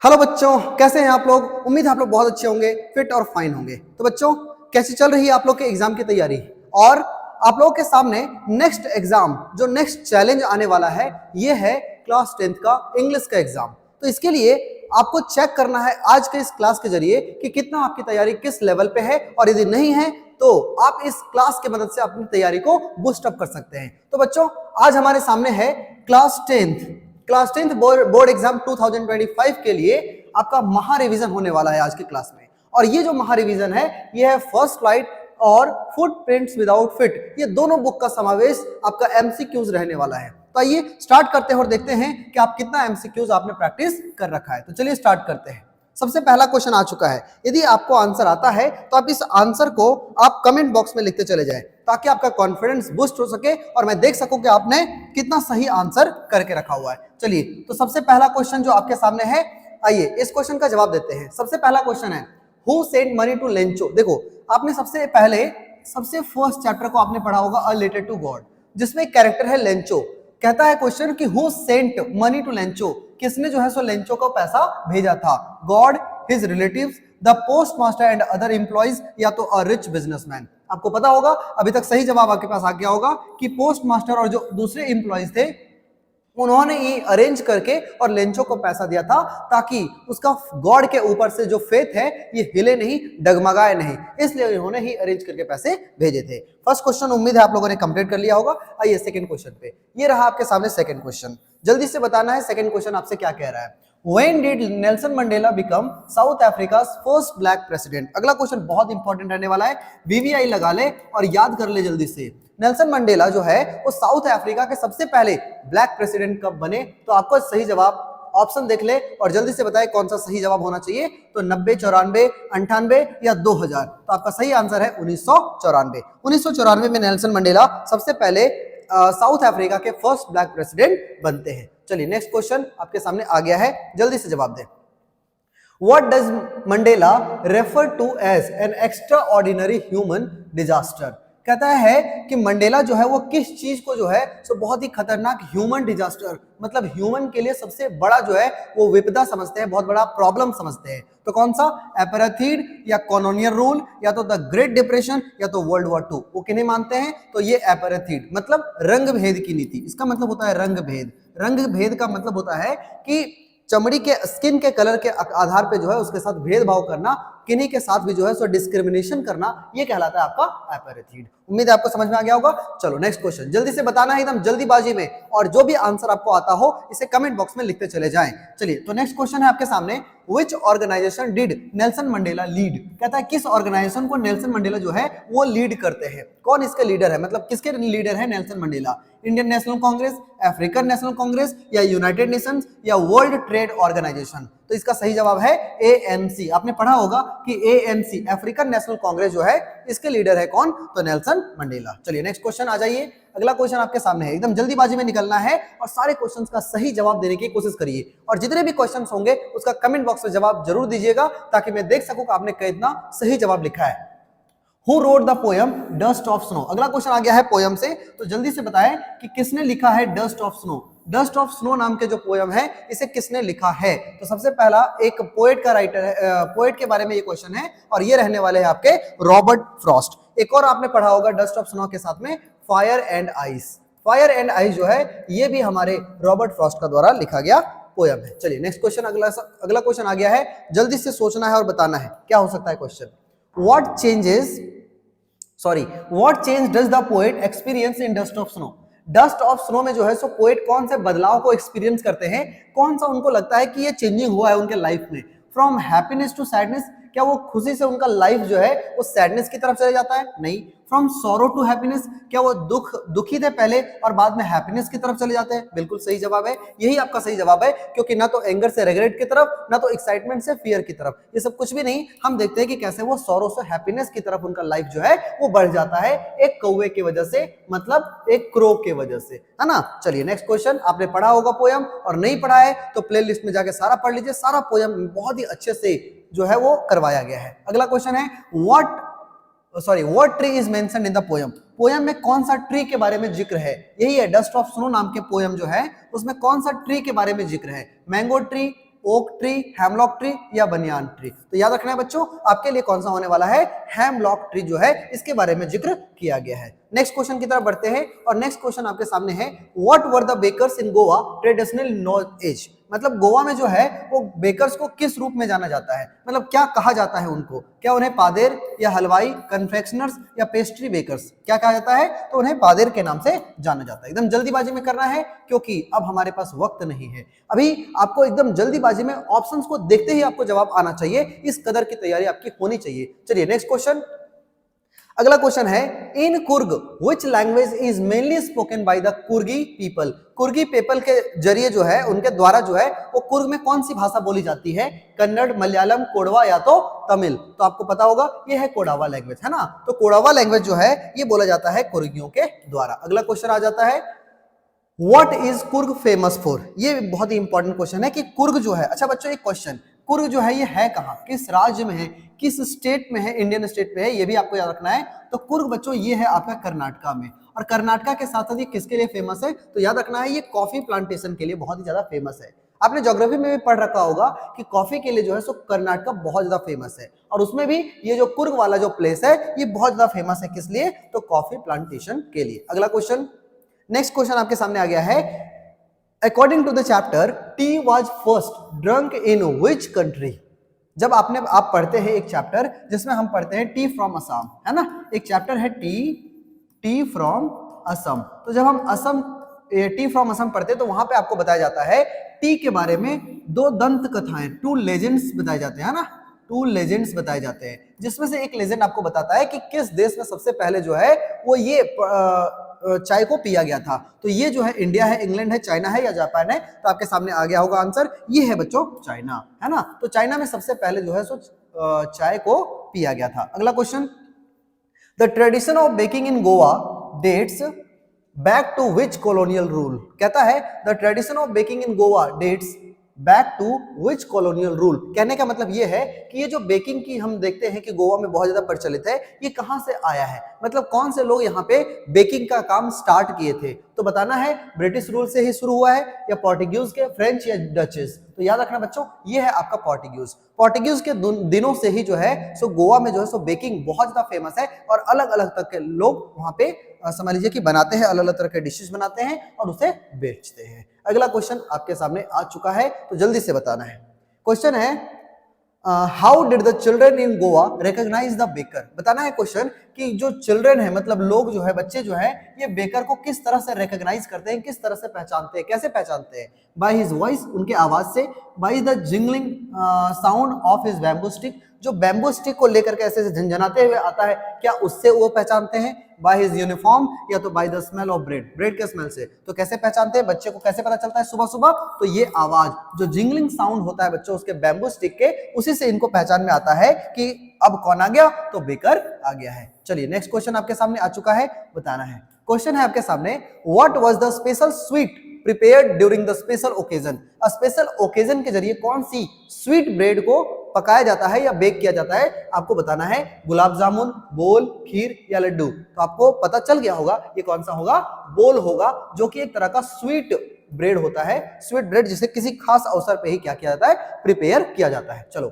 Hello बच्चों, कैसे हैं आप लोग। उम्मीद है आप लोग बहुत अच्छे होंगे, फिट और फाइन होंगे। तो बच्चों, कैसी चल रही है आप लोग के एग्जाम की तैयारी। और आप लोगों के सामने नेक्स्ट एग्जाम, जो नेक्स्ट चैलेंज आने वाला है, ये है क्लास 10th का इंग्लिश का एग्जाम। तो इसके लिए आपको चेक करना है आज के इस क्लास के जरिए कि कितना आपकी तैयारी किस लेवल पे है, और यदि नहीं है तो आप इस क्लास की मदद से अपनी तैयारी को बूस्ट अप कर सकते हैं। तो बच्चों, आज हमारे सामने है क्लास 10th बोर्ड एग्जाम 2025 के लिए आपका महा रिवीजन होने वाला है आज की क्लास में। और ये जो महा रिवीजन है, ये है फर्स्ट फ्लाइट और फुटप्रिंट्स विदाउट फिट, ये दोनों बुक का समावेश आपका एमसीक्यूज रहने वाला है। तो आइए स्टार्ट करते हैं और देखते हैं कि आप कितना एमसीक्यूज आपने प्रैक्टिस कर रखा है। तो चलिए स्टार्ट करते हैं। सबसे पहला क्वेश्चन आ चुका है। यदि आपको आंसर आता है तो आप इस आंसर को आप कमेंट बॉक्स में लिखते चले जाएं, ताकि आपका कॉन्फिडेंस बूस्ट हो सके और मैं देख सकूं कि आपने कितना सही आंसर करके रखा हुआ है। चलिए, तो सबसे पहला क्वेश्चन जो आपके सामने है, आइए इस क्वेश्चन का जवाब देते हैं। सबसे पहला क्वेश्चन है, who sent money to Lencho. देखो, आपने सबसे फर्स्ट चैप्टर को आपने पढ़ा होगा अ लेटर टू गॉड, जिसमें एक कैरेक्टर है लेंचो। कहता है क्वेश्चन कि who sent money to Lencho, किसने जो है सो लेंचो को पैसा भेजा था। God, his relatives, the post master and other employees, या तो अ रिच बिजनेसमैन। आपको पता होगा, अभी तक सही जवाब आपके पास आ गया होगा कि पोस्ट मास्टर और जो दूसरे एम्प्लॉइज थे, उन्होंने ये अरेंज करके और लेंचो को पैसा दिया था, ताकि उसका गॉड के ऊपर से जो फेथ है ये हिले नहीं, डगमगाए नहीं, इसलिए उन्होंने ही अरेंज करके पैसे भेजे थे। फर्स्ट क्वेश्चन उम्मीद है आप लोगों ने कंप्लीट कर लिया होगा। आइए सेकंड क्वेश्चन पे, ये रहा आपके सामने सेकंड क्वेश्चन। जल्दी से बताना है सेकंड क्वेश्चन आपसे क्या कह रहा है। When did Nelson Mandela become South Africa's first black president? अगला क्वेश्चन बहुत इंपॉर्टेंट रहने वाला है, वीवीआई लगा ले और याद कर ले जल्दी से। नेल्सन मंडेला जो है वो साउथ अफ्रीका के सबसे पहले ब्लैक प्रेसिडेंट कब बने? तो आपको सही जवाब ऑप्शन देख ले और जल्दी से बताए कौन सा सही जवाब होना चाहिए। तो 90, 94, 98 या 2000। तो आपका सही आंसर है 1994। 1994 में नेल्सन मंडेला सबसे पहले साउथ अफ्रीका के फर्स्ट ब्लैक प्रेसिडेंट बनते हैं। चलिए नेक्स्ट क्वेश्चन आपके सामने आ गया है, जल्दी से जवाब दें। What does Mandela refer to as an extraordinary human disaster? कहता है कि मंडेला जो है वो किस चीज को जो है सो बहुत ही खतरनाक ह्यूमन डिजास्टर, मतलब ह्यूमन के लिए सबसे बड़ा जो है वो विपदा समझते हैं, बहुत बड़ा प्रॉब्लम समझते हैं। तो कौन सा? एपैरेथीड या कॉलोनियल रूल या तो द ग्रेट डिप्रेशन या तो वर्ल्ड वॉर 2। वो किन्हें मानते हैं? तो ये एपैरेथीड मतलब रंग भेद की नीति, इसका मतलब होता है रंग भेद। रंग भेद का मतलब होता है कि चमड़ी के स्किन के कलर के आधार पे जो है उसके साथ भेदभाव करना, किन्हीं के साथ भी जो है सो डिस्क्रिमिनेशन करना, ये कहलाता है आपका एपैरेथीड। उम्मीद है आपको समझ में आ गया होगा। चलो नेक्स्ट क्वेश्चन जल्दी से बताना है, एकदम जल्दीबाजी में, और जो भी आंसर आपको आता हो इसे कमेंट बॉक्स में लिखते चले जाएं। चलिए, तो नेक्स्ट क्वेश्चन है आपके सामने, which organisation did Nelson Mandela lead. कहता है किस ऑर्गेनाइजेशन को नेल्सन मंडेला जो है वो लीड करते हैं। कौन इसके लीडर है, मतलब किसके लीडर है Nelson Mandela? Indian national Congress, African national Congress, या यूनाइटेड नेशंस, या वर्ल्ड ट्रेड ऑर्गेनाइजेशन। तो इसका सही जवाब है एएनसी। आपने पढ़ा होगा कि एएनसी अफ्रीकन नेशनल कांग्रेस जो है इसके लीडर है कौन? तो नेल्सन मंडेला। चलिए नेक्स्ट क्वेश्चन आ जाइए। अगला क्वेश्चन आपके सामने है, एकदम जल्दीबाजी में निकलना है और सारे क्वेश्चंस का सही जवाब देने की कोशिश करिए, और जितने भी क्वेश्चंस होंगे उसका कमेंट बॉक्स में जवाब जरूर दीजिएगा, ताकि मैं देख सकूं कि आपने कितना सही जवाब लिखा है। Who wrote the poem Dust of Snow? अगला क्वेश्चन आ गया है पोयम से, तो जल्दी से बताएं कि किसने लिखा है dust of snow. Dust of snow नाम के जो पोयम है इसे किसने लिखा है? तो सबसे पहला एक पोएट का राइटर है, पोएट के बारे में ये क्वेश्चन है, और ये रहने वाले हैं आपके रॉबर्ट फ्रॉस्ट। एक और आपने पढ़ा होगा डस्ट ऑफ स्नो के साथ में fire and ice. Fire and ice जो है ये भी हमारे रॉबर्ट फ्रॉस्ट का द्वारा लिखा गया पोयम है। चलिए नेक्स्ट क्वेश्चन, अगला क्वेश्चन आ गया है, जल्दी से सोचना है और बताना है क्या हो सकता है question. What change does the poet experience in Dust of Snow? Dust of snow में जो है सो पोएट कौन से बदलाव को एक्सपीरियंस करते हैं, कौन सा उनको लगता है कि ये चेंजिंग हुआ है उनके लाइफ में। फ्रॉम हैप्पीनेस टू सैडनेस, क्या वो खुशी से उनका लाइफ जो है वो सैडनेस की तरफ चले जाता है? नहीं। फ्रॉम सॉरो टू हैप्पीनेस, क्या वो दुखी थे पहले और बाद में हैप्पीनेस की तरफ चले जाते हैं? बिल्कुल सही जवाब है, यही आपका सही जवाब है, क्योंकि ना तो एंगर से रिग्रेट की तरफ, ना तो एक्साइटमेंट से फियर की तरफ, ये सब कुछ भी नहीं। हम देखते हैं कि कैसे वो सॉरो से हैप्पीनेस की तरफ उनका लाइफ जो है वो बढ़ जाता है, एक कौवे की वजह से, मतलब एक क्रो की वजह से, है ना। चलिए नेक्स्ट क्वेश्चन, आपने पढ़ा होगा पोयम, और नहीं पढ़ा है तो प्लेलिस्ट में जाके सारा पढ़ लीजिए, सारा पोयम बहुत ही अच्छे से जो है वो करवाया गया है। अगला क्वेश्चन है, what tree is mentioned in the poem. Poem में कौन सा ट्री के बारे में जिक्र है? यही है डस्ट ऑफ स्नो नाम के पोयम जो है उसमें कौन सा ट्री के बारे में जिक्र है? Mango tree, oak tree, hemlock tree या बनियान ट्री? तो याद रखना है बच्चों, आपके लिए कौन सा होने वाला है? हेमलॉक ट्री जो है इसके बारे में जिक्र किया गया है। नेक्स्ट क्वेश्चन की तरफ बढ़ते हैं और नेक्स्ट क्वेश्चन आपके सामने है, what were the bakers in Goa traditional known as? मतलब गोवा में जो है वो बेकर्स को किस रूप में जाना जाता है, मतलब क्या कहा जाता है उनको? क्या उन्हें पादेर या हलवाई, कन्फेक्शनर्स या पेस्ट्री बेकर्स, क्या कहा जाता है? तो उन्हें पादेर के नाम से जाना जाता है। एकदम जल्दीबाजी में करना है क्योंकि अब हमारे पास वक्त नहीं है। अभी आपको एकदम जल्दीबाजी में ऑप्शंस को देखते ही आपको जवाब आना चाहिए, इस कदर की तैयारी आपकी होनी चाहिए। चलिए नेक्स्ट क्वेश्चन, अगला क्वेश्चन है, in Coorg which language is mainly spoken by the Coorgi people? Coorgi people के जरिए जो है, उनके द्वारा जो है वो कुर्ग में कौन सी भाषा बोली जाती है? कन्नड़, मलयालम, कोडवा या तो तमिल? तो आपको पता होगा ये है कोडावा लैंग्वेज, है ना? तो कोडावा लैंग्वेज जो है ये बोला जाता है कुर्गियों के द्वारा। अगला क्वेश्चन आ जाता है, what is Coorg famous for? ये बहुत ही इंपॉर्टेंट क्वेश्चन है कि कुर्ग जो है, अच्छा बच्चों एक क्वेश्चन, कुर्ग जो है ये है कहाँ, किस राज्य में है, किस स्टेट में है? इंडियन स्टेट में है, ये भी आपको याद रखना है। तो कुर्ग बच्चों ये है आपका कर्नाटका में, और कर्नाटका के साथ साथ ये किसके लिए फेमस है? तो याद रखना है ये कॉफी प्लांटेशन के लिए बहुत ही ज्यादा फेमस है। आपने ज्योग्राफी में भी पढ़ रखा होगा कि कॉफी के लिए जो है सो कर्नाटका बहुत ज्यादा फेमस है, और उसमें भी ये जो कुर्ग वाला जो प्लेस है ये बहुत ज्यादा फेमस है, किस लिए? तो कॉफी प्लांटेशन के लिए। अगला क्वेश्चन, नेक्स्ट क्वेश्चन आपके सामने आ गया है, according to the chapter tea was first drunk in which country? जब आप पढ़ते हैं एक चैप्टर जिसमें हम पढ़ते हैं टी फ्रॉम असम, है ना? एक चैप्टर है टी फ्रॉम असम। तो जब हम असम टी फ्रॉम असम पढ़ते हैं तो वहां पे आपको बताया जाता है टी के बारे में दो दंत कथाएं, टू लेजेंड्स बताए जाते हैं ना, टू लेजेंड्स बताए जाते हैं, जिसमें से एक लेजेंड आपको बताता है कि किस देश में सबसे पहले जो है वो ये चाय को पिया गया था। तो ये जो है इंडिया है, इंग्लैंड है, चाइना है या जापान है? तो आपके सामने आ गया होगा आंसर, ये है बच्चों चाइना, है ना? तो चाइना में सबसे पहले जो है सो चाय को पिया गया था। अगला question, the tradition of baking in Goa dates back to which colonial rule? कहता है the tradition of baking in Goa dates back to which colonial rule? कहने का मतलब ये है कि ये जो बेकिंग की हम देखते हैं कि गोवा में बहुत ज्यादा प्रचलित है, ये कहां से आया है, मतलब कौन से लोग यहाँ पे बेकिंग का काम स्टार्ट किए थे? तो बताना है ब्रिटिश रूल से ही शुरू हुआ है या पोर्टुगीज के, फ्रेंच या डचेस? तो याद रखना बच्चों ये है आपका पोर्टुगीज। पोर्टुगीज के दिनों से ही जो है सो गोवा में जो है सो बेकिंग बहुत ज्यादा फेमस है, और अलग अलग तरह के लोग वहां पे समझ लीजिए कि बनाते हैं, अलग अलग तरह के डिशेस बनाते हैं और उसे बेचते हैं। अगला क्वेश्चन आपके सामने आ चुका है, तो जल्दी से बताना है। क्वेश्चन है, how did the children in Goa recognise the baker? बताना है क्वेश्चन कि जो चिल्ड्रन है, मतलब लोग जो है, बच्चे जो है, ये बेकर को किस तरह से रिकॉग्नाइज करते हैं, किस तरह से पहचानते हैं, कैसे पहचानते हैं? बाय हिज वॉइस, उनके आवाज से, by the jingling sound of his bamboo stick, जो बैम्बू स्टिक को लेकर के ऐसे झंझनाते हुए आता है, क्या उससे वो पहचानते हैं? बाय हिज यूनिफॉर्म या तो by the smell of bread, bread के स्मेल से। तो कैसे पहचानते हैं, बच्चे को कैसे पता चलता है सुबह सुबह? तो ये आवाज जो जिंगलिंग साउंड होता है बच्चों उसके बैम्बू स्टिक के, उसी से इनको पहचान में आता है कि अब कौन आ गया, तो बेकर आ गया है। चलिए नेक्स्ट क्वेश्चन आपके सामने आ चुका है, बताना है। क्वेश्चन है आपके सामने, what was the special sweet prepared during the special occasion? Special occasion के जरिए कौन सी स्वीट ब्रेड को पकाया जाता है या बेक किया जाता है? आपको बताना है, गुलाब जामुन, बोल, खीर या लड्डू? तो आपको पता चल गया होगा ये कौन सा होगा, बोल होगा, जो कि एक तरह का स्वीट ब्रेड होता है, स्वीट ब्रेड जिसे किसी खास अवसर पे ही क्या किया जाता है, प्रिपेयर किया जाता है। चलो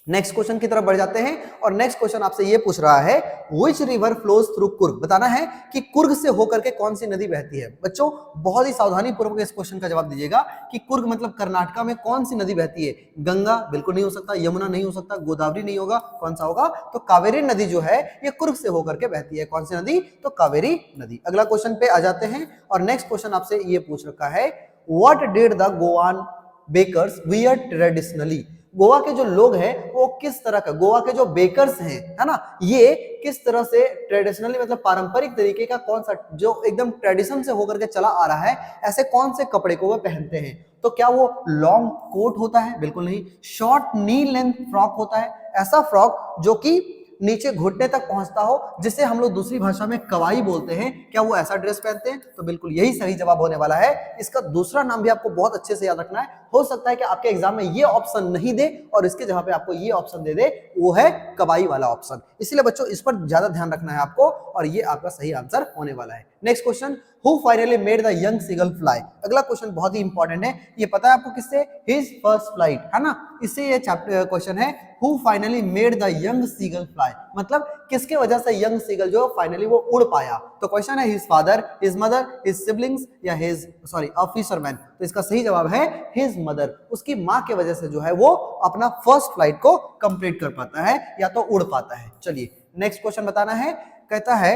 नेक्स्ट क्वेश्चन की तरफ बढ़ जाते हैं, और नेक्स्ट क्वेश्चन आपसे ये पूछ रहा है, which river flows through Coorg? बताना है कि कुर्ग से होकर के कौन सी नदी बहती है। बच्चों बहुत ही सावधानी पूर्वक इस क्वेश्चन का जवाब दीजिएगा कि कुर्ग मतलब कर्नाटका में कौन सी नदी बहती है? गंगा बिल्कुल नहीं हो सकता, यमुना नहीं हो सकता, गोदावरी नहीं होगा, कौन सा होगा? तो कावेरी नदी जो है ये कुर्ग से होकर के बहती है। कौन सी नदी? तो कावेरी नदी। अगला क्वेश्चन पे आ जाते हैं, और नेक्स्ट क्वेश्चन आपसे ये पूछ रखा है, व्हाट डिड द गोवान बेकर्स वियर ट्रेडिशनली? गोवा के जो लोग हैं वो किस तरह का, गोवा के जो बेकर्स हैं, है ना, ये किस तरह से ट्रेडिशनली मतलब पारंपरिक तरीके का, कौन सा जो एकदम ट्रेडिशन से होकर के चला आ रहा है, ऐसे कौन से कपड़े को वो पहनते हैं? तो क्या वो लॉन्ग कोट होता है? बिल्कुल नहीं। शॉर्ट नी लेंथ फ्रॉक होता है, ऐसा फ्रॉक जो कि नीचे घुटने तक पहुंचता हो, जिसे हम लोग दूसरी भाषा में कवाई बोलते हैं, क्या वो ऐसा ड्रेस पहनते हैं? तो बिल्कुल यही सही जवाब होने वाला है। इसका दूसरा नाम भी आपको बहुत अच्छे से याद रखना है, हो सकता है कि आपके एग्जाम में ये ऑप्शन नहीं दे और इसके जगह पे आपको ये ऑप्शन दे दे, वो है कवाई वाला ऑप्शन। इसलिए बच्चों इस पर ज्यादा ध्यान रखना है आपको, और ये आपका सही आंसर होने वाला है। Next question, who finally made the young seagull fly. अगला क्वेश्चन बहुत ही इंपॉर्टेंट है, ये पता है आपको किससे, हिज फर्स्ट फ्लाइट, है ना, इससे ये चैप्टर क्वेश्चन है, who finally made the young seagull fly, मतलब किसके वजह से यंग सीगल जो फाइनली वो उड़ पाया। तो क्वेश्चन है his father, his mother, his siblings या हिज अ फिशरमैन। तो इसका सही जवाब है हिज मदर, उसकी माँ के वजह से जो है वो अपना फर्स्ट फ्लाइट को कंप्लीट कर पाता है या तो उड़ पाता है। चलिए नेक्स्ट क्वेश्चन बताना है, कहता है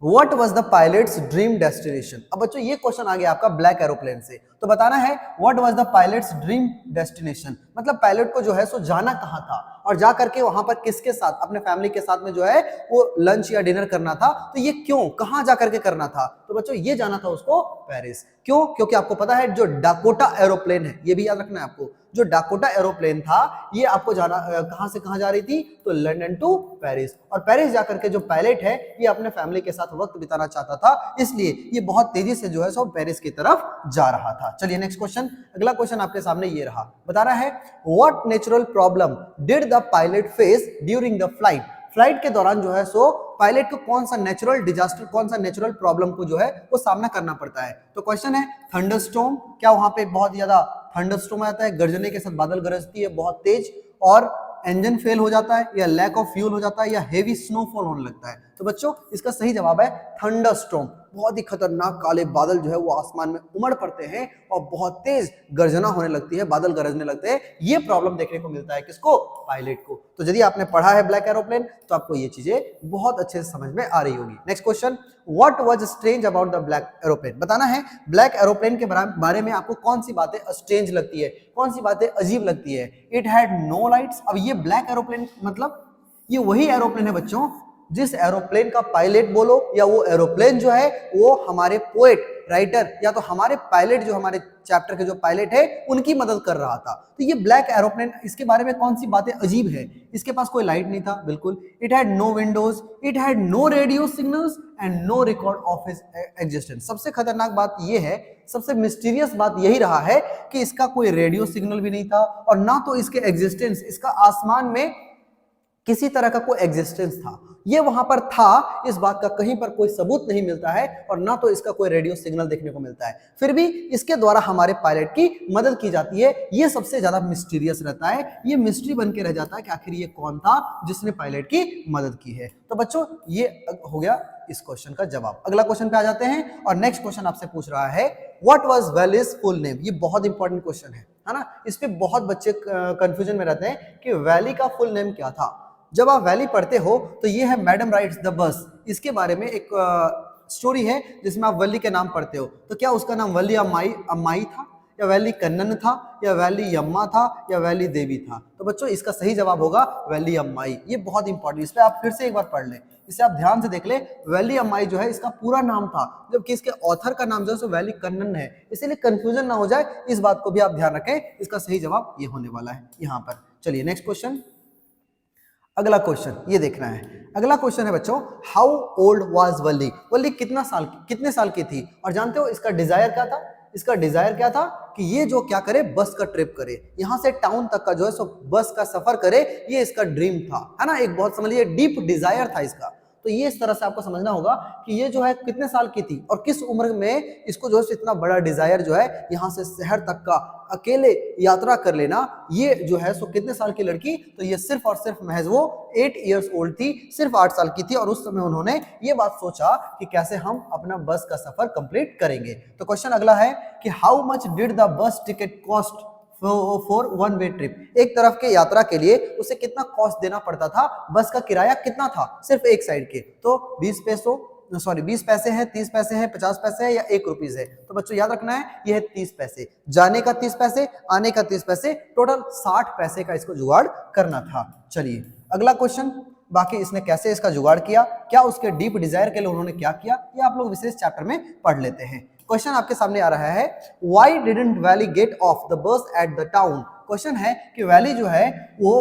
What was the pilot's dream destination? अब बच्चों ये क्वेश्चन आ गया आपका ब्लैक एरोप्लेन से, तो बताना है What was the pilot's dream destination, मतलब पायलट को जो है सो जाना कहाँ था और जा करके वहां पर किसके साथ, अपने फैमिली के साथ में जो है वो लंच या डिनर करना था। तो ये क्यों, कहाँ जा करके करना था, तो बच्चों ये जाना था उसको पेरिस। क्यों, क्योंकि आपको पता है जो डाकोटा एरोप्लेन है, ये भी याद रखना है आपको, जो डाकोटा एरोप्लेन था ये आपको जाना कहां से कहां जा रही थी, तो लंदन टू पेरिस, और पेरिस जाकर के जो पायलट है ये अपने फैमिली के साथ वक्त बिताना चाहता था, इसलिए ये बहुत तेजी से जो है सो पेरिस की तरफ जा रहा था। चलिए नेक्स्ट क्वेश्चन, अगला क्वेश्चन आपके सामने ये रहा, बता रहा है what natural problem did the pilot face during the flight. Flight के दौरान जो है सो पायलट को कौन सा नेचुरल डिजास्टर, कौन सा नेचुरल प्रॉब्लम को जो है वो सामना करना पड़ता है। तो क्वेश्चन है थंडरस्टॉर्म, क्या वहां पे बहुत ज्यादा थंडरस्टॉर्म आता है, गर्जने के साथ बादल गरजती है बहुत तेज और इंजन फेल हो जाता है, या लैक ऑफ फ्यूल हो जाता है, या हेवी स्नोफॉल होने लगता है। तो बच्चों इसका सही जवाब है थंडरस्टॉर्म, बहुत ही खतरनाक काले बादल जो है वो आसमान में उमड़ पड़ते हैं और बहुत तेज गर्जना होने लगती है, बादल गरजने लगते हैं, ये प्रॉब्लम देखने को मिलता है किसको, पायलट को। तो यदि आपने पढ़ा है ब्लैक एरोप्लेन तो आपको ये चीजें बहुत अच्छे से समझ में आ रही होगी। Next question, what was strange about the black aeroplane, बताना है ब्लैक एरोप्लेन के बारे में आपको कौन सी बातें स्ट्रेंज लगती है, कौन सी बातें अजीब लगती है। इट हैड नो लाइट्स, अब ये ब्लैक एरोप्लेन मतलब ये वही एरोप्लेन है बच्चों जिस एरोप्लेन का पायलट बोलो या वो एरोप्लेन जो है वो हमारे पोएट, राइटर या तो हमारे पायलट, जो हमारे चैप्टर के जो पायलट है उनकी मदद कर रहा था। तो ये ब्लैक एरोप्लेन, इसके बारे में कौन सी बातें अजीब है, इसके पास कोई लाइट नहीं था बिल्कुल, it had no windows, it had no radio signals and no record of his existence. सबसे खतरनाक बात ये है, सबसे मिस्टीरियस बात यही रहा है कि इसका कोई रेडियो सिग्नल भी नहीं था और ना तो इसके एग्जिस्टेंस, इसका आसमान में किसी तरह का कोई एग्जिस्टेंस था, ये वहां पर था, इस बात का कहीं पर कोई सबूत नहीं मिलता है और ना तो इसका कोई रेडियो सिग्नल देखने को मिलता है, फिर भी इसके द्वारा हमारे पायलट की मदद की जाती है। ये सबसे ज्यादा मिस्टीरियस रहता है, ये मिस्ट्री बन के रह जाता है कि आखिर ये कौन था जिसने पायलट की मदद की है। तो बच्चों ये हो गया इस क्वेश्चन का जवाब। अगला क्वेश्चन पे आ जाते हैं और नेक्स्ट क्वेश्चन आपसे पूछ रहा है what was valleys full name. ये बहुत इंपॉर्टेंट क्वेश्चन है ना, इस पे बहुत बच्चे कंफ्यूजन में रहते हैं कि वैली का फुल नेम क्या था। जब आप वैली पढ़ते हो तो ये है मैडम राइड्स द बस, इसके बारे में एक स्टोरी है जिसमें आप वैली के नाम पढ़ते हो। तो क्या उसका नाम वैली अम्माई था, या वैली कन्नन था, या वैली यम्मा था, या वैली देवी था। तो बच्चों इसका सही जवाब होगा वैली अम्माई। ये बहुत इंपॉर्टेंट, इस पर आप फिर से एक बार पढ़ लें, इसे आप ध्यान से देख ले। वैली अम्माई जो है इसका पूरा नाम था, जबकि इसके ऑथर का नाम जो है सो वैली कन्नन है, इसीलिए कंफ्यूजन ना हो जाए, इस बात को भी आप ध्यान रखें। इसका सही जवाब ये होने वाला है यहाँ पर। चलिए नेक्स्ट क्वेश्चन, अगला क्वेश्चन ये देखना है। अगला क्वेश्चन है बच्चों हाउ ओल्ड वाज वल्ली, वल्ली कितने साल की थी। और जानते हो इसका डिजायर क्या था, इसका डिजायर क्या था कि ये जो क्या करे, बस का ट्रिप करे, यहाँ से टाउन तक का जो है सो बस का सफर करे, ये इसका ड्रीम था, है ना, एक बहुत समझ लीजिए डीप डिजायर था इसका। तो ये इस तरह से आपको समझना होगा कि ये जो है कितने साल की थी और किस उम्र में इसको जो है इतना बड़ा डिजायर जो है यहाँ से शहर तक का अकेले यात्रा कर लेना, ये जो है सो कितने साल की लड़की, तो ये सिर्फ और सिर्फ महज वो 8 इयर्स ओल्ड थी, सिर्फ 8 साल की थी। और उस समय उन्होंने ये बात सोचा कि कैसे हम अपना बस का सफर कंप्लीट करेंगे। तो क्वेश्चन अगला है कि how much did the bus ticket cost for one way trip. एक तरफ के यात्रा के लिए उसे कितना कॉस्ट देना पड़ता था, बस का किराया कितना था सिर्फ एक साइड के, तो 20 पैसे है, 30 पैसे है, 50 पैसे है, या 1 रुपीज है। तो बच्चों याद रखना है यह है 30 पैसे, जाने का 30 पैसे, आने का 30 पैसे, टोटल 60 पैसे का इसको जुगाड़ करना था। चलिए अगला क्वेश्चन, बाकी इसने कैसे इसका जुगाड़ किया, क्या उसके डीप डिजायर के लिए उन्होंने क्या किया, ये आप लोग विशेष चैप्टर में पढ़ लेते हैं। क्वेश्चन आपके सामने आ रहा है why didn't Valli get off the bus at the town. क्वेश्चन है कि वैली जो है वो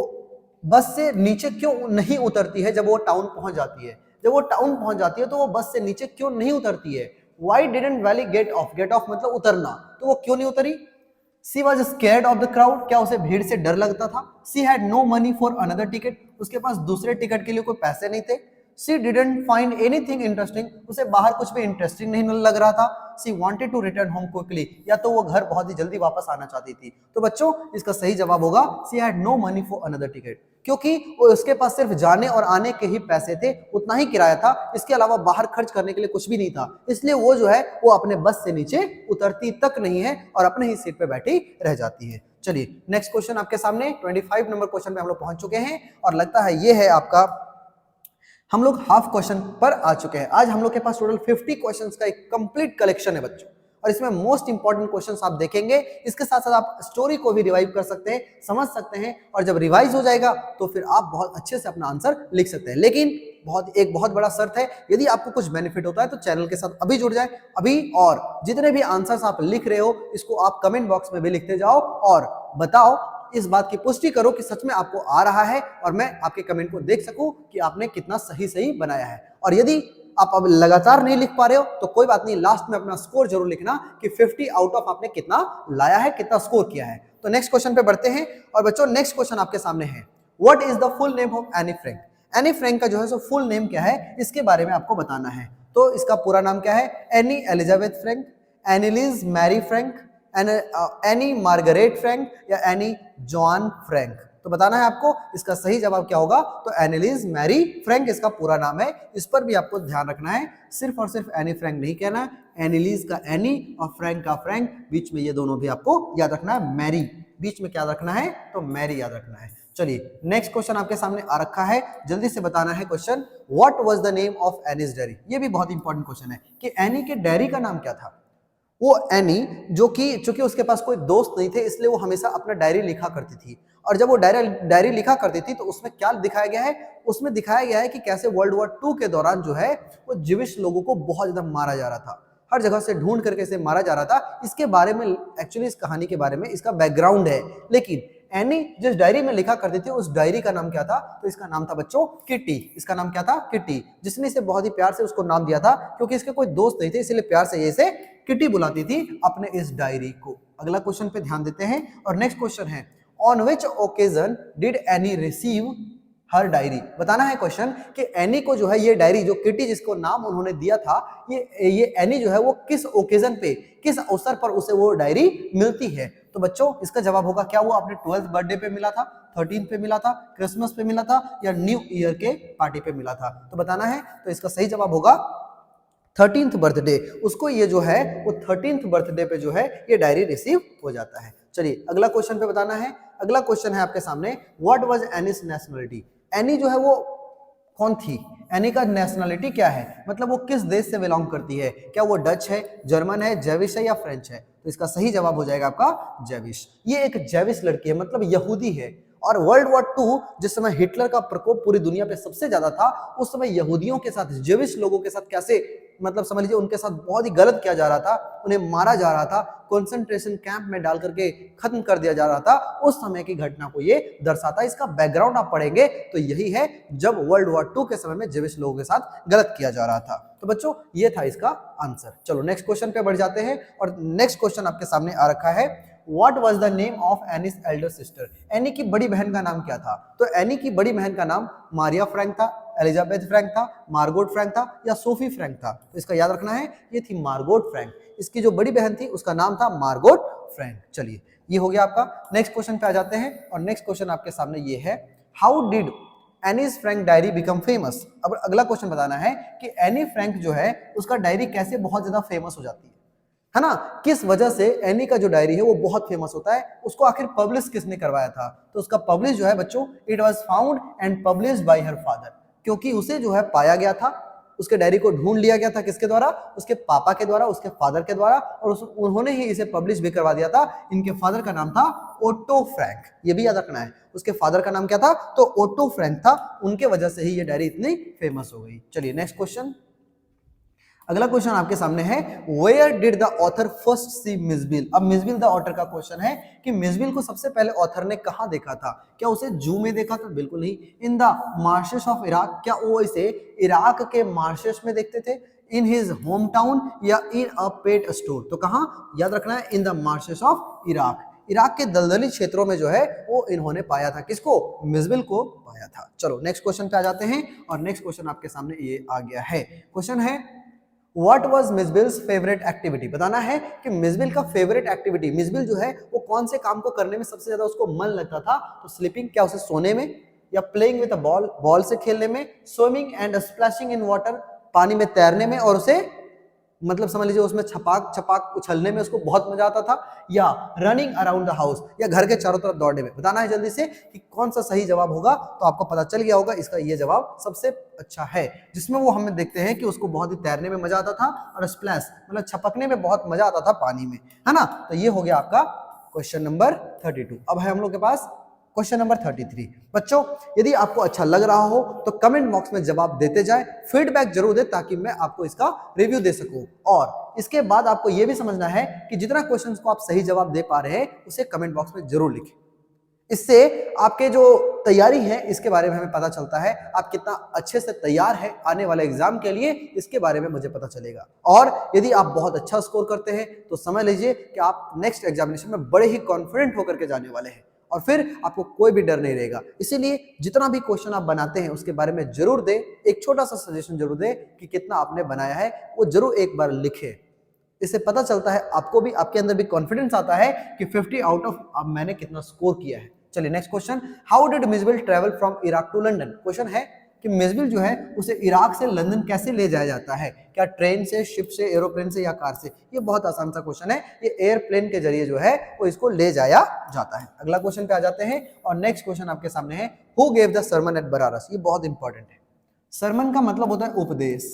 बस से नीचे क्यों नहीं उतरती है, जब वो टाउन पहुंच जाती है, जब वो टाउन पहुंच जाती है तो वो बस से नीचे क्यों नहीं उतरती है। Why didn't Valli get off, get off मतलब उतरना, तो वो क्यों नहीं उतरी। She was scared of the crowd, क्या उसे भीड़ से डर लगता था। She had no money for another ticket, उसके पास दूसरे टिकट के लिए कोई पैसे नहीं थे। She didn't find anything interesting, उसे बाहर कुछ भी इंटरेस्टिंग नहीं लग रहा था। She wanted to return home quickly, या तो वो घर बहुत ही जल्दी वापस आना चाहती थी। तो बच्चों इसका सही जवाब होगा she had no money for another ticket, क्योंकि उसके पास सिर्फ जाने और आने के ही पैसे थे, उतना ही किराया था, इसके अलावा बाहर खर्च करने के लिए कुछ भी नहीं था। इसलिए वो जो है वो अपने बस से नीचे उतरती तक नहीं है और अपने ही सीट पे बैठी रह जाती है। चलिए नेक्स्ट क्वेश्चन आपके सामने 25 नंबर क्वेश्चन पे हम लोग पहुंच चुके हैं और लगता है ये है आपका, हम लोग हाफ क्वेश्चन पर आ चुके हैं। आज हम लोग के पास टोटल 50 क्वेश्चंस का एक कंप्लीट कलेक्शन है बच्चों, और इसमें मोस्ट इंपॉर्टेंट क्वेश्चंस आप देखेंगे। इसके साथ साथ आप स्टोरी को भी रिवाइव कर सकते हैं, समझ सकते हैं, और जब रिवाइज हो जाएगा तो फिर आप बहुत अच्छे से अपना आंसर लिख सकते हैं। लेकिन एक बहुत बड़ा शर्त है, यदि आपको कुछ बेनिफिट होता है तो चैनल के साथ अभी जुड़ जाए अभी, और जितने भी आंसर्स आप लिख रहे हो इसको आप कमेंट बॉक्स में भी लिखते जाओ और बताओ, इस बात की पुष्टि करो कि सच में आपको आ रहा है और मैं आपके कमेंट को देख सकूं कि आपने कितना सही बनाया है। और यदि आप अब लगातार नहीं लिख पा रहे हो तो कोई बात नहीं, लास्ट में अपना स्कोर जरूर लिखना कि 50 आउट ऑफ आपने कितना लाया है, कितना स्कोर किया है। तो नेक्स्ट क्वेश्चन पे बढ़ते हैं और बच्चों नेक्स्ट क्वेश्चन आपके सामने है, what is the full name of Anne Frank. Anne Frank का जो है सो फुल नेम क्या है, इसके बारे में आपको बताना है। तो इसका पूरा नाम क्या है, Anne Elizabeth Frank, Anneliese Marie Frank, Anne Margaret Frank या एनी जॉन फ्रैंक। तो बताना है आपको इसका सही जवाब क्या होगा। तो एनीलिज मैरी फ्रैंक इसका पूरा नाम है, इस पर भी आपको ध्यान रखना है, सिर्फ और सिर्फ एनी फ्रैंक नहीं कहना है, एनीलिज का एनी और फ्रैंक का फ्रैंक, बीच में ये दोनों भी आपको याद रखना है, मैरी बीच में क्या रखना है, तो मैरी याद रखना है। चलिए नेक्स्ट क्वेश्चन आपके सामने आ रखा है, जल्दी से बताना है question, what was the name of Annie's diary. ये भी बहुत इंपॉर्टेंट क्वेश्चन है कि एनी के डायरी का नाम क्या था। वो एनी जो कि चूंकि उसके पास कोई दोस्त नहीं थे इसलिए वो हमेशा अपना डायरी लिखा करती थी, और जब वो डायरी लिखा करती थी तो उसमें क्या दिखाया गया है, उसमें दिखाया गया है कि कैसे वर्ल्ड वॉर 2 के दौरान जो है वो जिविश लोगों को बहुत ज्यादा मारा जा रहा था, हर जगह से ढूंढ करके इसे मारा जा रहा था। इसके बारे में एक्चुअली इस कहानी के बारे में इसका बैकग्राउंड है। लेकिन एनी जिस डायरी में लिखा करती थी उस डायरी का नाम क्या था, तो इसका नाम था बच्चों किटी। इसका नाम क्या था, किटी, जिसने इसे बहुत ही प्यार से उसको नाम दिया था, क्योंकि इसके कोई दोस्त नहीं थे इसलिए प्यार से ये इसे किटी बुलाती थी अपने इस डायरी को। अगला क्वेश्चन पे ध्यान देते हैं और नेक्स्ट क्वेश्चन है, on which occasion did any receive her diary. बताना है क्वेश्चन कि एनी को जो है ये डायरी, जो किटी जिसको नाम उन्होंने दिया था, ये एनी जो है वो किस ओकेजन पे, किस अवसर पर उसे वो डायरी मिलती है। तो बच्चों इसका जवाब होगा, क्या वो अपने 12th बर्थडे पे मिला था, 13th पे मिला था, क्रिसमस पे मिला था, या न्यू ईयर के पार्टी पे मिला था। तो बताना है, तो इसका सही जवाब होगा 13th बर्थडे। उसको ये जो है वो 13th बर्थडे पे जो है ये डायरी रिसीव हो जाता है। चलिए अगला क्वेश्चन पे बताना है। अगला क्वेश्चन है आपके सामने, what was Annie's nationality. Any जो है वो कौन थी, एनी का नेशनलिटी क्या है, मतलब वो किस देश से बिलोंग करती है, क्या वो डच है, जर्मन है, जेविश है या फ्रेंच है। तो इसका सही जवाब हो जाएगा आपका जेविश। ये एक जेविश लड़की है, मतलब यहूदी है, और वर्ल्ड वॉर 2 जिस समय हिटलर का प्रकोप पूरी दुनिया पे सबसे ज्यादा था, उस समय यहूदियों के साथ, जेविश लोगों के साथ कैसे, मतलब समझ लीजिए उनके साथ बहुत ही गलत किया जा रहा था, उन्हें मारा जा रहा था, कंसंट्रेशन कैंप में डाल करके खत्म कर दिया जा रहा था, उस समय की घटना को ये दर्शाता है। इसका बैकग्राउंड आप पढ़ेंगे तो यही है, जब वर्ल्ड वॉर 2 के समय में जेविश लोगों के साथ गलत किया जा रहा था। तो बच्चों ये था इसका आंसर। चलो नेक्स्ट क्वेश्चन पे बढ़ जाते हैं और नेक्स्ट क्वेश्चन आपके सामने आ रखा है, What was the name of Annie's elder sister? Any की बड़ी बहन का नाम क्या था। तो एनी की बड़ी बहन का नाम मारिया फ्रैंक था, एलिजाबेथ फ्रैंक था, मार्गोट फ्रैंक था या सोफी फ्रैंक था। तो इसका याद रखना है, ये थी मार्गोट फ्रैंक। इसकी जो बड़ी बहन थी उसका नाम था मार्गोट फ्रैंक। चलिए ये हो गया आपका। नेक्स्ट क्वेश्चन पे आ जाते हैं और नेक्स्ट क्वेश्चन आपके सामने ये है, how did Annie's Frank diary become famous. अब अगला क्वेश्चन बताना है कि एनी फ्रैंक जो है उसका डायरी कैसे बहुत ज्यादा फेमस हो जाती है ना, किस वजह से एनी का जो डायरी है वो बहुत फेमस होता है, उसको आखिर पब्लिश किसने करवाया था। तो उसका पब्लिश जो है बच्चों, it was found and published by her father, क्योंकि उसे जो है पाया गया था, उसके डायरी को ढूंढ लिया गया था, किसके द्वारा, उसके पापा के द्वारा, उसके फादर के द्वारा, और उन्होंने ही इसे पब्लिश भी करवा दिया था। इनके फादर का नाम था ओटो फ्रैंक, ये भी याद रखना है, उसके फादर का नाम क्या था, तो ओटो फ्रैंक था, उनके वजह से ही ये डायरी इतनी फेमस हो गई। चलिए नेक्स्ट क्वेश्चन। अगला क्वेश्चन आपके सामने है, where did the author first see Miss Bill. अब मिसबिल द ऑथर का क्वेश्चन है कि मिसबिल को सबसे पहले ऑथर ने कहां देखा था, क्या उसे जू में देखा था, बिल्कुल नहीं। In the marches of Iraq, क्या वो इसे इराक के मार्शेस में देखते थे, इन हिज होम टाउन या इन अ पेट स्टोर। तो कहां, याद रखना है, in the marches of Iraq, Iraq के दलदली क्षेत्रों में जो है वो इन्होंने पाया था। किसको? मिजबिल को पाया था। चलो नेक्स्ट क्वेश्चन पे आ जाते हैं और नेक्स्ट क्वेश्चन आपके सामने ये आ गया है। क्वेश्चन है व्हाट वाज मिजबिल्स फेवरेट एक्टिविटी। बताना है कि मिजबिल का फेवरेट एक्टिविटी, मिजबिल जो है वो कौन से काम को करने में सबसे ज्यादा उसको मन लगता था। तो स्लीपिंग, क्या उसे सोने में, या playing with a ball, ball से खेलने में, swimming and splashing in water, पानी में तैरने में और उसे मतलब समझ लीजिए उसमें छपाक छपाक उछलने में उसको बहुत मजा आता था, या रनिंग अराउंड द हाउस, या घर के चारों तरफ दौड़ने में। बताना है जल्दी से कि कौन सा सही जवाब होगा। तो आपको पता चल गया होगा इसका ये जवाब सबसे अच्छा है, जिसमें वो हमें देखते हैं कि उसको बहुत ही तैरने में मजा आता था और स्प्लैश मतलब छपकने में बहुत मजा आता था पानी में, है ना। तो ये हो गया आपका क्वेश्चन नंबर 32। अब है हम लोग के पास क्वेश्चन नंबर 33। बच्चों यदि आपको अच्छा लग रहा हो तो कमेंट बॉक्स में जवाब देते जाए, फीडबैक जरूर दे ताकि मैं आपको इसका रिव्यू दे सकूं। और इसके बाद आपको यह भी समझना है कि जितना क्वेश्चंस को आप सही जवाब दे पा रहे हैं उसे कमेंट बॉक्स में जरूर लिखें। इससे आपके जो तैयारी है इसके बारे में हमें पता चलता है, आप कितना अच्छे से तैयार है आने वाले एग्जाम के लिए, इसके बारे में मुझे पता चलेगा। और यदि आप बहुत अच्छा स्कोर करते हैं तो समझ लीजिए कि आप नेक्स्ट एग्जामिनेशन में बड़े ही कॉन्फिडेंट होकर के जाने वाले हैं और फिर आपको कोई भी डर नहीं रहेगा। इसीलिए जितना भी क्वेश्चन आप बनाते हैं उसके बारे में जरूर दें, एक छोटा सा सजेशन जरूर दें कि कितना आपने बनाया है वो जरूर एक बार लिखें। इससे पता चलता है आपको भी, आपके अंदर भी कॉन्फिडेंस आता है कि 50 आउट ऑफ अब मैंने कितना स्कोर किया है। चलिए next question, how did Mijbil travel from Iraq to London. क्वेश्चन है कि मिजबिल जो है उसे इराक से लंदन कैसे ले जाया जाता है, क्या ट्रेन से, शिप से, एरोप्लेन से या कार से। ये बहुत आसान सा क्वेश्चन है, ये एयरप्लेन के जरिए जो है वो इसको ले जाया जाता है। अगला क्वेश्चन पे आ जाते हैं और नेक्स्ट क्वेश्चन आपके सामने है, who gave the sermon at Benares. ये बहुत इंपॉर्टेंट है। सरमन का मतलब होता है उपदेश,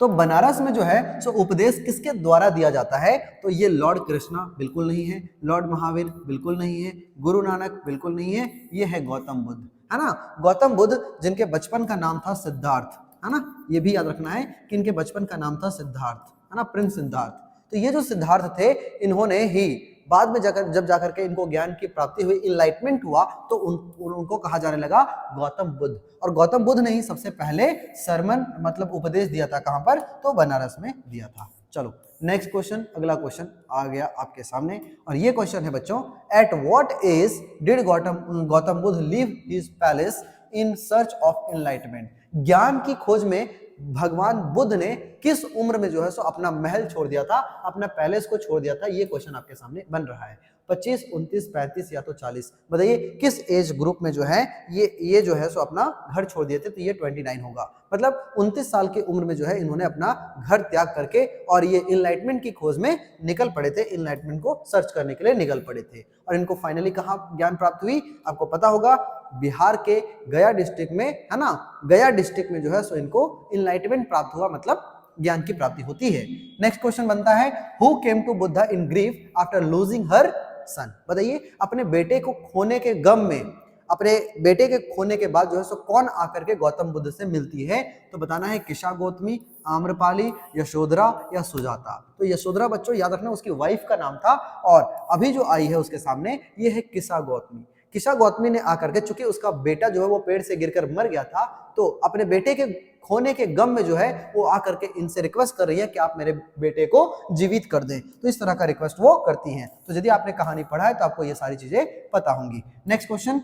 तो बनारस में जो है सो उपदेश किसके द्वारा दिया जाता है। तो ये लॉर्ड कृष्णा बिल्कुल नहीं है, लॉर्ड महावीर बिल्कुल नहीं है, गुरु नानक बिल्कुल नहीं है, ये है गौतम बुद्ध, है ना। गौतम बुद्ध जिनके बचपन का नाम था सिद्धार्थ, है ना। ये भी याद रखना है कि इनके बचपन का नाम था सिद्धार्थ, है ना, प्रिंस सिद्धार्थ। तो ये जो सिद्धार्थ थे इन्होंने ही बाद में जाकर जब जाकर के इनको ज्ञान की प्राप्ति हुई, इनलाइटमेंट हुआ, तो उनको कहा जाने लगा गौतम बुद्ध। और गौतम बुद्ध ने ही सबसे पहले सरमन मतलब उपदेश दिया था, कहां पर, तो बनारस में दिया था। चलो नेक्स्ट क्वेश्चन, अगला क्वेश्चन आ गया आपके सामने और ये क्वेश्चन है बच्चों, at what age did Gautam Buddha leave his palace in search of enlightenment. ज्ञान की खोज में भगवान बुद्ध ने किस उम्र में जो है सो अपना महल छोड़ दिया था, अपना पैलेस को छोड़ दिया था। ये क्वेश्चन आपके सामने बन रहा है। 25, 29, 35 या तो 40, बताइए किस एज ग्रुप में जो है ये जो है सो अपना घर छोड़ दिए थे। तो ये 29 होगा, मतलब 29 साल की उम्र में जो है इन्होंने अपना घर त्याग करके और ये इनलाइटमेंट की खोज में निकल पड़े थे, इनलाइटमेंट को सर्च करने के लिए निकल पड़े थे। और इनको फाइनली कहाँ ज्ञान प्राप्त हुई, आपको पता होगा, बिहार के गया डिस्ट्रिक्ट में, है ना। गया डिस्ट्रिक्ट में जो है सो इनको इनलाइटमेंट प्राप्त हुआ, मतलब ज्ञान की प्राप्ति होती है। नेक्स्ट क्वेश्चन बनता है, who came to Buddha in grief after losing her son. बताइए अपने बेटे को खोने के गम में, अपने बेटे के खोने के बाद जो है सो कौन आकर के गौतम बुद्ध से मिलती है। तो बताना है किशा गौतमी, आम्रपाली, यशोधरा या सुजाता। तो यशोधरा बच्चों याद रखना उसकी वाइफ का नाम था, और अभी जो आई है उसके सामने ये है किशा गौतमी। किशा गौतमी ने आकर के, चूंकि उसका बेटा जो है वो पेड़ से गिरकर मर गया था, तो अपने बेटे के खोने के गम में जो है वो आकर के इनसे रिक्वेस्ट कर रही है कि आप मेरे बेटे को जीवित कर दें। तो इस तरह का रिक्वेस्ट वो करती हैं। तो यदि आपने कहानी पढ़ा है तो आपको ये सारी चीजें पता होंगी। Next question,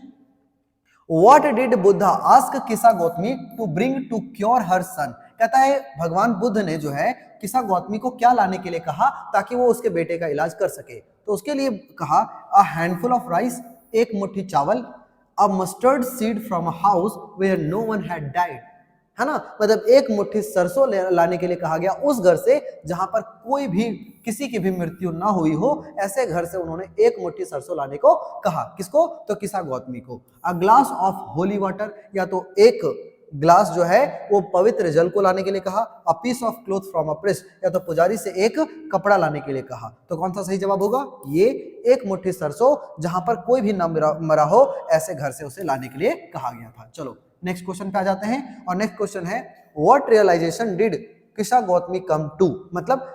what did Buddha ask Kisha Gautami to bring to cure her son. कहता है भगवान बुद्ध ने जो है किशा गौतमी को क्या लाने के लिए कहा ताकि वो उसके बेटे का इलाज कर सके। तो उसके लिए कहा, अ हैंडफुल ऑफ राइस, एक मुट्ठी चावल, a mustard seed from a house where no one had died, है ना। मतलब एक मुट्ठी सरसों लाने के लिए कहा गया उस घर से जहां पर कोई भी किसी की भी मृत्यु ना हुई हो, ऐसे घर से उन्होंने एक मुट्ठी सरसों लाने को कहा। किसको, तो किशा गौतमी को। A glass of holy water, या तो एक ग्लास जो है वो पवित्र जल को लाने के लिए कहा। A piece of cloth from a priest, या तो पुजारी से एक कपड़ा लाने के लिए कहा। तो कौन सा सही जवाब होगा, ये एक मुट्ठी सरसों जहां पर कोई भी ना मरा हो ऐसे घर से उसे लाने के लिए कहा गया था। चलो नेक्स्ट क्वेश्चन पे आ जाते हैं और नेक्स्ट क्वेश्चन है, what realisation did Kisa Gotami come to. मतलब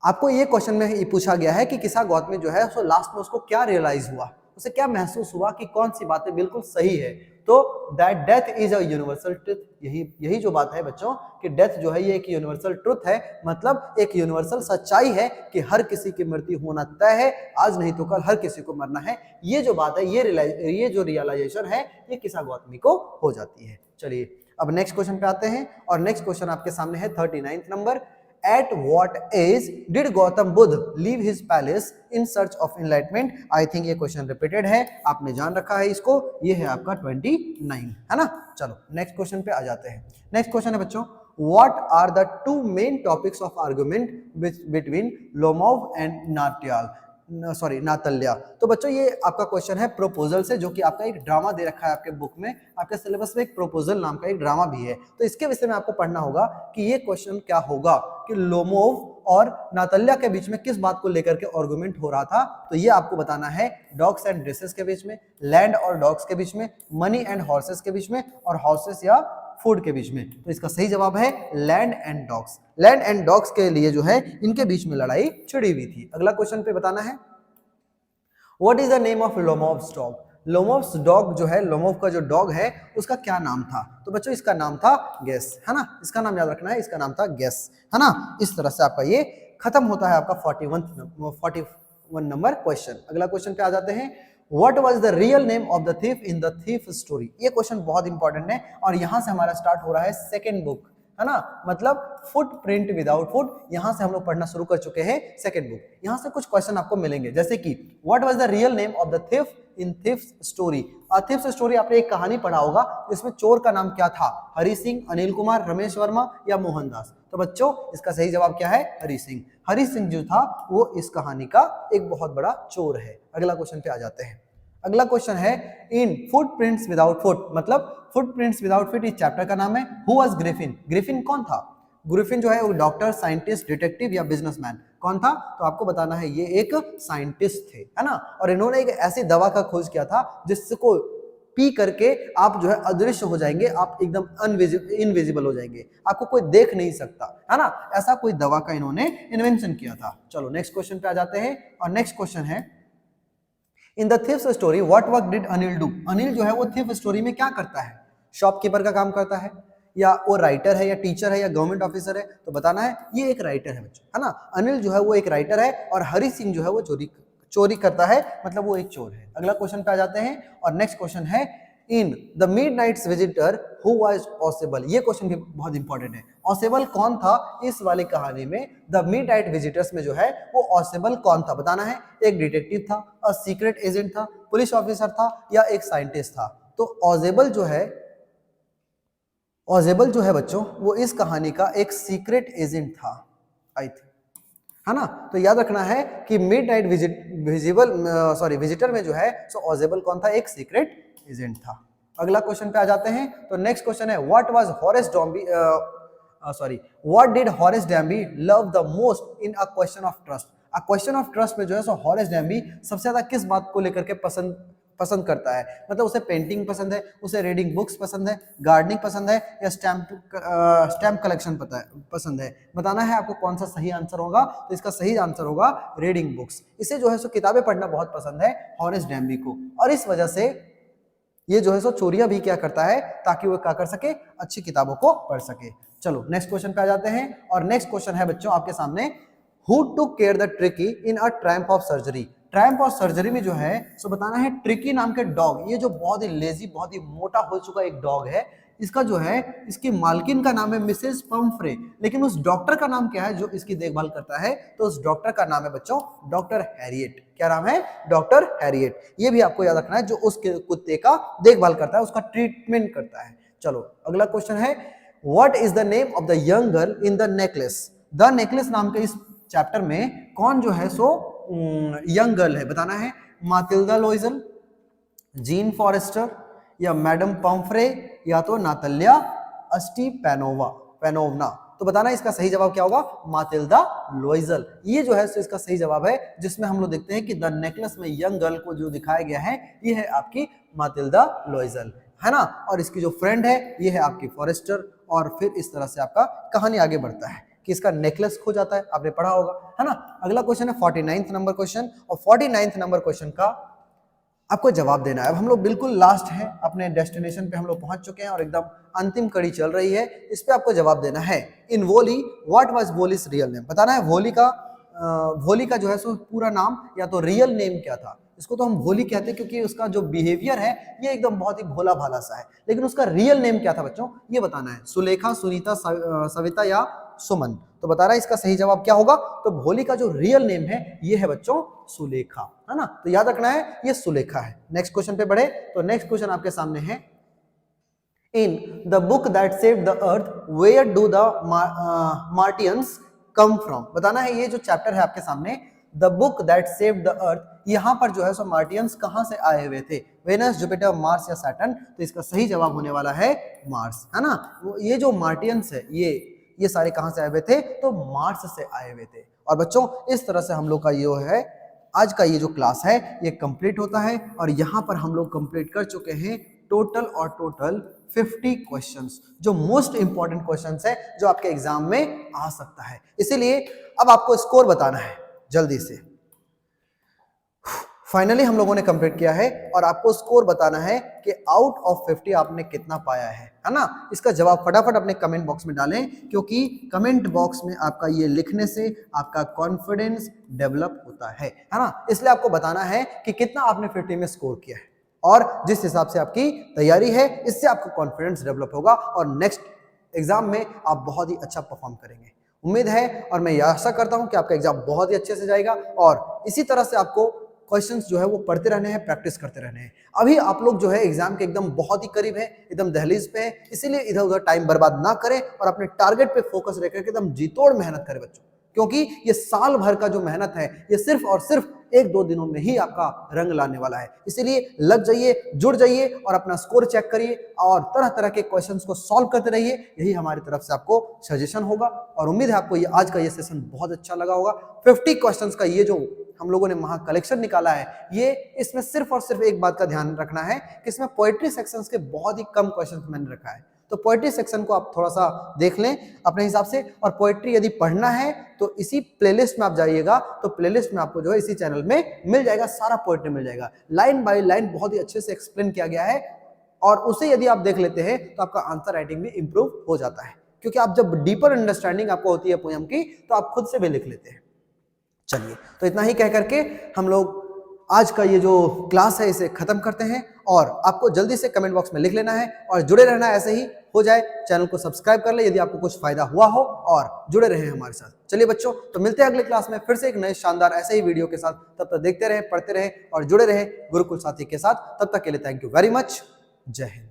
आपको ये क्वेश्चन में ये पूछा गया है कि किशा गौतमी जो है सो लास्ट में उसको क्या रियलाइज हुआ, उसे क्या महसूस हुआ कि कौन सी बातें बिल्कुल सही है। तो that death is a universal truth, यही जो बात है बच्चों कि डेथ जो है ये एक यूनिवर्सल ट्रुथ है, मतलब एक यूनिवर्सल सच्चाई है कि हर किसी की मृत्यु होना तय है, आज नहीं तो कल हर किसी को मरना है। ये जो बात है, ये जो रियलाइजेशन है, ये किसा गौतमी को हो जाती है। चलिए अब नेक्स्ट क्वेश्चन पे आते हैं, और नेक्स्ट क्वेश्चन आपके सामने है 39th number. At what age did Gautam Buddha leave his palace in search of enlightenment? I think ये क्वेश्चन रिपीटेड है, आपने जान रखा है इसको, ये है आपका 29, है ना। चलो नेक्स्ट क्वेश्चन पे आ जाते हैं। नेक्स्ट क्वेश्चन है बच्चों, what are the two main topics of argument between Lomov and नातल्या। तो बच्चों ये आपका क्वेश्चन है प्रोपोजल से, जो कि आपका एक ड्रामा दे रखा है आपके बुक में, आपके सिलेबस में एक प्रोपोजल नाम का एक ड्रामा भी है। तो इसके विषय में आपको पढ़ना होगा कि ये क्वेश्चन क्या होगा कि लोमोव और नातल्या के बीच में किस बात को लेकर के आर्गुमेंट हो रहा था। तो ये आपको बताना है डॉग्स एंड ड्रेसेस के बीच में, लैंड और डॉग्स के बीच में, मनी एंड हॉर्सेस के बीच में, और हॉर्सेस या फूड के बीच में। तो इसका सही जवाब है land and dogs. Land and dogs के लिए जो है इनके बीच में लड़ाई छिड़ी हुई थी। अगला क्वेश्चन पे बताना है, what is the name of Lomov's dog. Lomov's dog जो है, लोमोव का जो डॉग है उसका क्या नाम था। तो बच्चों इसका नाम था गेस, है ना, इसका नाम याद रखना है, इसका नाम था गेस, है ना। इस तरह से आपका ये खत्म होता है आपका 41 नंबर क्वेश्चन। अगला क्वेश्चन पे आ जाते हैं, What was the real name of the thief in the thief story? ये क्वेश्चन बहुत इंपॉर्टेंट है, और यहां से हमारा स्टार्ट हो रहा है सेकेंड बुक, है ना, मतलब फुटप्रिंट विदाउट फुट। यहां से हम लोग पढ़ना शुरू कर चुके हैं सेकेंड बुक। यहां से कुछ क्वेश्चन आपको मिलेंगे, जैसे कि what was the real name of the thief in thief story. Thief story आपने एक कहानी पढ़ा होगा, इसमें चोर का नाम क्या था, हरि सिंह, अनिल कुमार, रमेश वर्मा या मोहनदास। तो बच्चों इसका सही जवाब क्या है, हरि सिंह। हरि सिंह जो था वो इस कहानी का एक बहुत बड़ा चोर है। अगला क्वेश्चन पे आ जाते हैं। अगला क्वेश्चन है, इन फुटप्रिंट्स विदाउट फुट, मतलब फुटप्रिंट्स विदाउट फुट इस चैप्टर का नाम है। Who was Griffin. ग्रिफिन कौन था। ग्रिफिन जो है वो डॉक्टर, साइंटिस्ट, डिटेक्टिव या बिजनेसमैन कौन था। तो आपको बताना है ये एक साइंटिस्ट थे, है ना, और इन्होंने एक ऐसी दवा का खोज किया था जिसको पी करके आप जो है अदृश्य हो जाएंगे, आप एकदम इनविजिबल हो जाएंगे, आपको कोई देख नहीं सकता, है ना। ऐसा कोई दवा का इन्होंने इन्वेंशन किया था। चलो नेक्स्ट क्वेश्चन पे आ जाते हैं, और नेक्स्ट क्वेश्चन है, in the thief story what work did Anil do. Anil जो है वो थीफ स्टोरी में क्या करता है, शॉपकीपर का काम करता है, या वो राइटर है, या टीचर है, या गवर्नमेंट ऑफिसर है। तो बताना है ये एक राइटर है बच्चों, है ना। अनिल जो है वो एक राइटर है, और हरि सिंह जो है वो चोरी करता है, मतलब वो एक चोर है। अगला क्वेश्चन पे आ जाते हैं, और नेक्स्ट क्वेश्चन है, in the Midnights visitor who was Ausable. ये क्वेश्चन भी बहुत इंपॉर्टेंट है। ऑसेबल कौन था इस वाली कहानी में, द मिडनाइट विजिटर्स में जो है वो ऑसेबल कौन था बताना है। एक डिटेक्टिव था, और सीक्रेट एजेंट था, पुलिस ऑफिसर था, या एक साइंटिस्ट था। तो ऑसेबल जो है बच्चों वो इस कहानी का एक सीक्रेट एजेंट था, आई थिंक, है ना। तो याद रखना है कि मिडनाइट विजिटर में जो है सो ऑसेबल कौन था, एक सीक्रेट एजेंट था। अगला क्वेश्चन पे आ जाते हैं। तो नेक्स्ट क्वेश्चन है, what did Horace Danby love the most in a question of trust. A question of trust में जो है सो हॉरेस डैम्बी सबसे ज्यादा किस बात को लेकर के पसंद करता है, मतलब उसे पेंटिंग पसंद है, उसे रीडिंग बुक्स पसंद है, गार्डनिंग पसंद है, या स्टैम्प कलेक्शन पसंद है। बताना है आपको कौन सा सही आंसर होगा। तो इसका सही आंसर होगा रीडिंग बुक्स। इसे जो है सो किताबें पढ़ना बहुत पसंद है हॉरेस डैम्बी को, और इस वजह से ये जो है सो चोरियां भी क्या करता है, ताकि वो क्या कर सके, अच्छी किताबों को पढ़ सके। चलो नेक्स्ट क्वेश्चन पे आ जाते हैं, और नेक्स्ट क्वेश्चन है बच्चों आपके सामने, who took care the tricky in a Triumph of surgery. Triumph of surgery में जो है सो बताना है ट्रिकी नाम के डॉग, ये जो बहुत ही लेजी, बहुत ही मोटा हो चुका एक डॉग है, इसका जो है इसकी मालकिन का नाम है मिसेस पम्फ्रे, लेकिन उस डॉक्टर का नाम क्या है जो इसकी देखभाल करता है। तो उस डॉक्टर का नाम है बच्चों डॉक्टर हैरियट। क्या नाम है, डॉक्टर हैरियट। ये भी आपको याद रखना है, जो उस कुत्ते का देखभाल करता है, उसका ट्रीटमेंट करता है। चलो अगला क्वेश्चन है, what is the name of the young girl in the necklace. The necklace नाम के इस चैप्टर में कौन जो है सो यंग गर्ल है बताना है। मातिल्दा लोइजल, जीन फॉरेस्टर, या मैडम पम्फ्रे, या तो नातल्या पेनोवना। तो बताना इसका सही जवाब क्या होगा, मातिल्दा लोइजल। ये जो है सो इसका सही जवाब है, जिसमें हम लोग देखते हैं कि द नेकलेस में यंग गर्ल को जो दिखाया गया है ये है आपकी मातिल्दा लोइजल, है ना। और इसकी जो फ्रेंड है ये है आपकी फॉरेस्टर, और फिर इस तरह से आपका कहानी आगे बढ़ता है कि इसका नेकलेस खो जाता है, आपने पढ़ा होगा, है ना। अगला क्वेश्चन है 49th नंबर क्वेश्चन, और 49th नंबर क्वेश्चन का आपको जवाब देना है। अब हम लोग बिल्कुल लास्ट है, अपने डेस्टिनेशन पे हम लोग पहुंच चुके हैं और एकदम अंतिम कड़ी चल रही है। इस पे आपको जवाब देना है। इन वोली व्हाट वाज वोलीस रियल नेम, बताना है वोली का जो है सो पूरा नाम या तो रियल नेम क्या था। इसको तो हम वोली कहते हैं क्योंकि उसका जो बिहेवियर है ये एकदम बहुत ही भोला भाला सा है, लेकिन उसका रियल नेम क्या था बच्चों, ये बताना है। सुलेखा, सुनीता, सविता या सुमन। तो बता रहा है इसका सही जवाब क्या होगा। तो भोली का जो रियल नेम है ये है बच्चों सुलेखा, है ना। तो याद रखना है ये सुलेखा है। नेक्स्ट क्वेश्चन पे बढ़े तो नेक्स्ट क्वेश्चन आपके सामने है। In the book that saved the earth where do the Martians come from, बताना है ये जो चैप्टर है आपके सामने, the book that saved the earth, यहां पर जो है सो मार्टियंस कहां से आए हुए थे, वेनस, जुपिटर, मार्स या सैटर्न। तो इसका सही जवाब होने वाला है मार्स, है ना। ये जो मार्टियंस है ये सारे कहां से आए हुए थे, तो मार्स से आए हुए थे। और बच्चों इस तरह से हम लोग का ये है आज का ये जो क्लास है ये कंप्लीट होता है। और यहाँ पर हम लोग कंप्लीट कर चुके हैं टोटल 50 क्वेश्चंस, जो मोस्ट इंपॉर्टेंट क्वेश्चंस है जो आपके एग्जाम में आ सकता है। इसीलिए अब आपको स्कोर बताना है जल्दी से। फाइनली हम लोगों ने कंप्लीट किया है और आपको स्कोर बताना है कि आउट ऑफ 50 आपने कितना पाया है ना। इसका जवाब फटाफट अपने कमेंट बॉक्स में डालें, क्योंकि कमेंट बॉक्स में आपका ये लिखने से आपका कॉन्फिडेंस डेवलप होता है ना। इसलिए आपको बताना है कि कितना आपने 50 में स्कोर किया है और जिस हिसाब से आपकी तैयारी है इससे आपका कॉन्फिडेंस डेवलप होगा और नेक्स्ट एग्जाम में आप बहुत ही अच्छा परफॉर्म करेंगे। उम्मीद है और मैं आशा करता हूं कि आपका एग्जाम बहुत ही अच्छे से जाएगा और इसी तरह से आपको क्वेश्चंस जो है वो पढ़ते रहने हैं, प्रैक्टिस करते रहने हैं। अभी आप लोग जो है एग्जाम के एकदम बहुत ही करीब है, एकदम दहलीज पे है, इसीलिए इधर उधर टाइम बर्बाद ना करें और अपने टारगेट पे फोकस रखकर एकदम जी तोड़ मेहनत करें बच्चों, क्योंकि ये साल भर का जो मेहनत है ये सिर्फ और सिर्फ 1-2 दिनों में ही आपका रंग लाने वाला है। इसीलिए लग जाइए, जुड़ जाइए और अपना स्कोर चेक करिए और तरह तरह के क्वेश्चंस को सॉल्व करते रहिए। यही हमारी तरफ से आपको सजेशन होगा और उम्मीद है आपको ये आज का ये सेशन बहुत अच्छा लगा होगा। 50 क्वेश्चंस का ये जो हम लोगों ने वहां कलेक्शन निकाला है, ये इसमें सिर्फ और सिर्फ एक बात का ध्यान रखना है कि इसमें पोएट्री सेक्शंस के बहुत ही कम क्वेश्चंस मैंने रखा है। तो पोएट्री सेक्शन को आप थोड़ा सा देख लें अपने हिसाब से, और पोएट्री यदि पढ़ना है तो इसी प्लेलिस्ट में आप जाइएगा, तो प्लेलिस्ट में आपको जो है इसी चैनल में मिल जाएगा, सारा पोएट्री मिल जाएगा, लाइन बाय लाइन बहुत ही अच्छे से एक्सप्लेन किया गया है। और उसे यदि आप देख लेते हैं तो आपका आंसर राइटिंग भी इंप्रूव हो जाता है, क्योंकि आप जब डीपर अंडरस्टैंडिंग आपको होती है पोयम की तो आप खुद से भी लिख लेते हैं। चलिए तो इतना ही कह करके हम लोग आज का ये जो क्लास है इसे खत्म करते हैं और आपको जल्दी से कमेंट बॉक्स में लिख लेना है और जुड़े रहना, ऐसे ही हो जाए। चैनल को सब्सक्राइब कर ले यदि आपको कुछ फायदा हुआ हो और जुड़े रहे हमारे साथ। चलिए बच्चों, तो मिलते हैं अगले क्लास में फिर से एक नए शानदार ऐसे ही वीडियो के साथ। तब तक देखते रहे, पढ़ते रहे और जुड़े रहे गुरुकुल साथी के साथ। तब तक के लिए थैंक यू वेरी मच। जय हिंद।